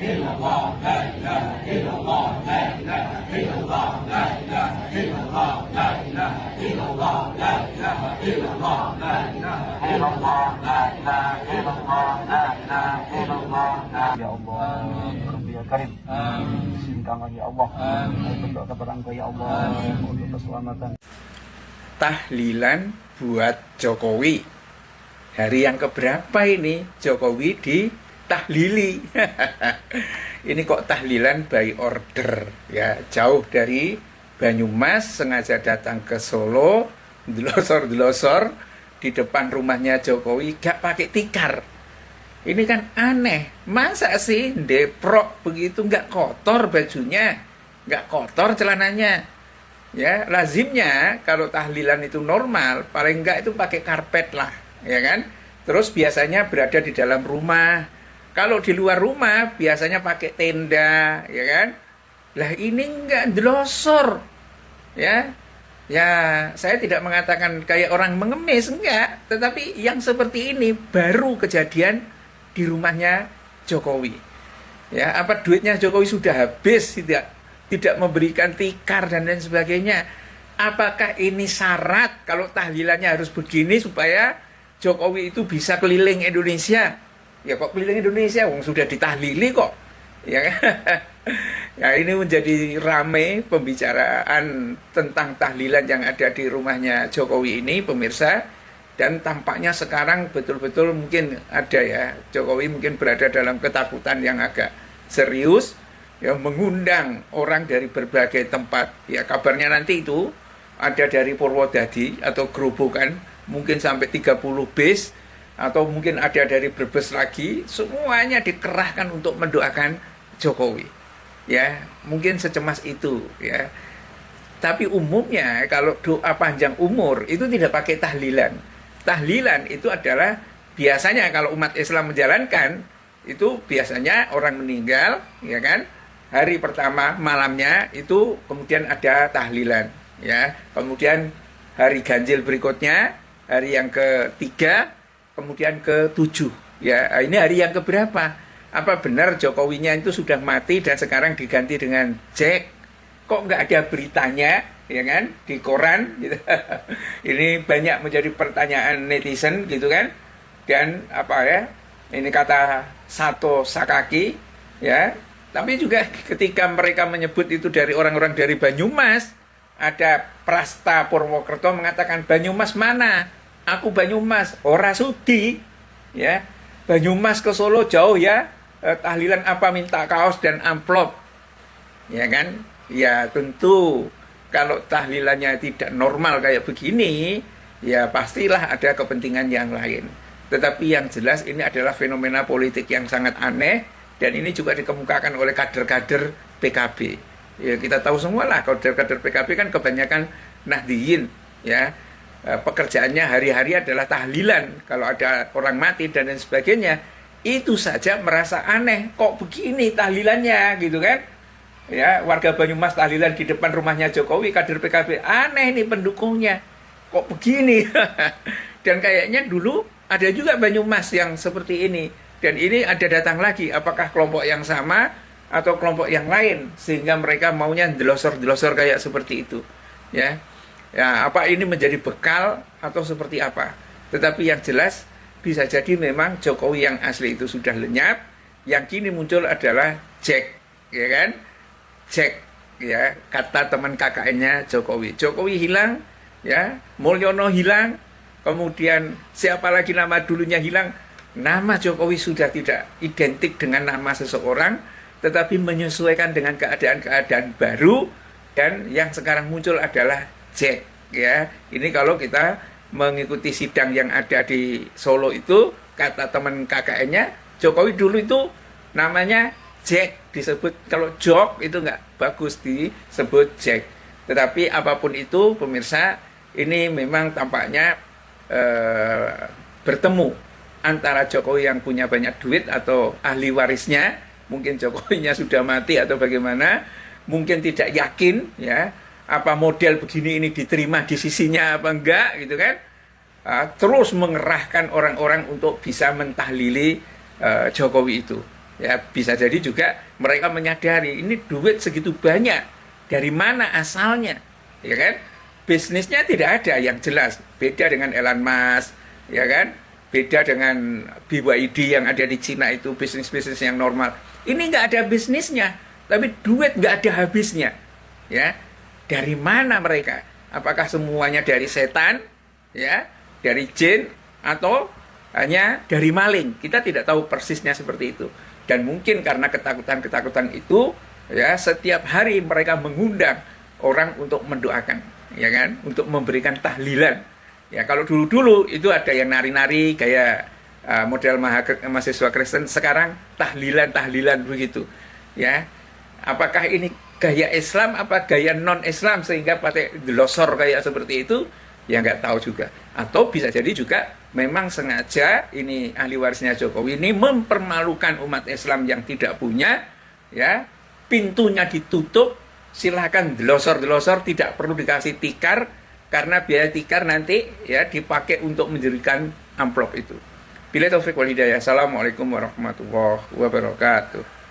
illallah, la ilaha illallah, la ilaha illallah, la ilaha illallah, la ilaha illallah, la ilaha illallah, la ilaha illallah, la ilaha illallah, la ilaha illallah. Ya Allah, Rabbi ya Karim, izinkanlah ya Allah, berdoa kepada Engkau ya Allah untuk keselamatan. Tahlilan buat Jokowi. Hari yang keberapa ini Jokowi ditahlili? Ini kok tahlilan by order ya, jauh dari Banyumas, sengaja datang ke Solo, delosor-delosor di depan rumahnya Jokowi, gak pakai tikar. Ini kan aneh, masa sih deprok begitu, gak kotor bajunya, gak kotor celananya. Ya, lazimnya kalau tahlilan itu normal, paling enggak itu pakai karpet lah, ya kan? Terus biasanya berada di dalam rumah. Kalau di luar rumah biasanya pakai tenda, ya kan? Lah ini enggak, delosor. Ya. Ya, saya tidak mengatakan kayak orang mengemis, enggak, tetapi yang seperti ini baru kejadian di rumahnya Jokowi. Ya, apa duitnya Jokowi sudah habis, tidak memberikan tikar dan lain sebagainya. Apakah ini syarat kalau tahlilannya harus begini supaya Jokowi itu bisa keliling Indonesia? Ya kok keliling Indonesia, wong sudah ditahlili kok. Ya, ya ini menjadi ramai pembicaraan tentang tahlilan yang ada di rumahnya Jokowi ini, pemirsa. Dan tampaknya sekarang betul-betul mungkin ada ya, Jokowi mungkin berada dalam ketakutan yang agak serius, yang mengundang orang dari berbagai tempat. Ya kabarnya nanti itu ada dari Purwodadi atau Grobogan, mungkin sampai 30 bis, atau mungkin ada dari Brebes lagi, semuanya dikerahkan untuk mendoakan Jokowi. Ya, mungkin secemas itu ya. Tapi umumnya kalau doa panjang umur itu tidak pakai tahlilan. Tahlilan itu adalah biasanya kalau umat Islam menjalankan itu biasanya orang meninggal, ya kan? Hari pertama malamnya itu kemudian ada tahlilan, ya. Kemudian hari ganjil berikutnya, hari yang ketiga, kemudian ke-7, ya. Ini hari yang keberapa? Apa benar Jokowinya itu sudah mati dan sekarang diganti dengan Jack? Kok nggak ada beritanya, ya kan, di koran? Gitu. Ini banyak menjadi pertanyaan netizen, gitu kan? Dan apa ya? Ini kata Sato Sakaki, ya. Tapi juga ketika mereka menyebut itu dari orang-orang dari Banyumas, ada Prasta Purwokerto mengatakan, Banyumas mana? Aku Banyumas, ora sudi. Ya, Banyumas ke Solo jauh ya. Tahlilan apa, minta kaos dan amplop. Ya kan? Ya tentu kalau tahlilannya tidak normal kayak begini, ya pastilah ada kepentingan yang lain. Tetapi yang jelas ini adalah fenomena politik yang sangat aneh. Dan ini juga dikemukakan oleh kader-kader PKB. Ya, kita tahu semua lah, kader-kader PKB kan kebanyakan Nahdliyin. Ya, pekerjaannya hari-hari adalah tahlilan. Kalau ada orang mati dan lain sebagainya, itu saja merasa aneh. Kok begini tahlilannya, gitu kan? Ya, warga Banyumas tahlilan di depan rumahnya Jokowi, kader PKB. Aneh nih pendukungnya. Kok begini? Dan kayaknya dulu ada juga Banyumas yang seperti ini. Dan ini ada datang lagi, apakah kelompok yang sama atau kelompok yang lain, sehingga mereka maunya delosor-delosor kayak seperti itu. Ya, ya apa ini menjadi bekal atau seperti apa? Tetapi yang jelas bisa jadi memang Jokowi yang asli itu sudah lenyap, yang kini muncul adalah Jack, ya kan? Jack, ya, kata teman KKN-nya Jokowi. Jokowi hilang, ya, Mulyono hilang, kemudian siapa lagi nama dulunya hilang. Nama Jokowi sudah tidak identik dengan nama seseorang, tetapi menyesuaikan dengan keadaan-keadaan baru, dan yang sekarang muncul adalah Jack. Ya, ini kalau kita mengikuti sidang yang ada di Solo itu, kata teman KKN-nya, Jokowi dulu itu namanya Jack, disebut kalau Jok itu nggak bagus, disebut Jack. Tetapi apapun itu, pemirsa, ini memang tampaknya bertemu antara Jokowi yang punya banyak duit atau ahli warisnya, mungkin Jokowinya sudah mati atau bagaimana, mungkin tidak yakin ya apa model begini ini diterima di sisinya apa enggak, gitu kan. Terus mengerahkan orang-orang untuk bisa mentahlili Jokowi itu. Ya, bisa jadi juga mereka menyadari ini duit segitu banyak, dari mana asalnya, ya kan? Bisnisnya tidak ada yang jelas, beda dengan Elon Musk, ya kan? Beda dengan BYD yang ada di Cina itu bisnis-bisnis yang normal. Ini nggak ada bisnisnya, tapi duit nggak ada habisnya, ya. Dari mana mereka? Apakah semuanya dari setan, ya, dari jin, atau hanya dari maling? Kita tidak tahu persisnya seperti itu. Dan mungkin karena ketakutan-ketakutan itu, ya, setiap hari mereka mengundang orang untuk mendoakan, ya kan, untuk memberikan tahlilan. Ya, kalau dulu-dulu itu ada yang nari-nari kayak model mahasiswa Kristen, sekarang tahlilan begitu, ya. Apakah ini gaya Islam apa gaya non-Islam sehingga pakai glosor kayak seperti itu? Ya nggak tahu juga. Atau bisa jadi juga memang sengaja ini ahli warisnya Jokowi ini mempermalukan umat Islam yang tidak punya, ya, pintunya ditutup, silakan delosor tidak perlu dikasih tikar, karena biaya tikar nanti ya dipakai untuk mendirikan amplop itu. Bila taufik wal hidayah. Assalamualaikum warahmatullahi wabarakatuh.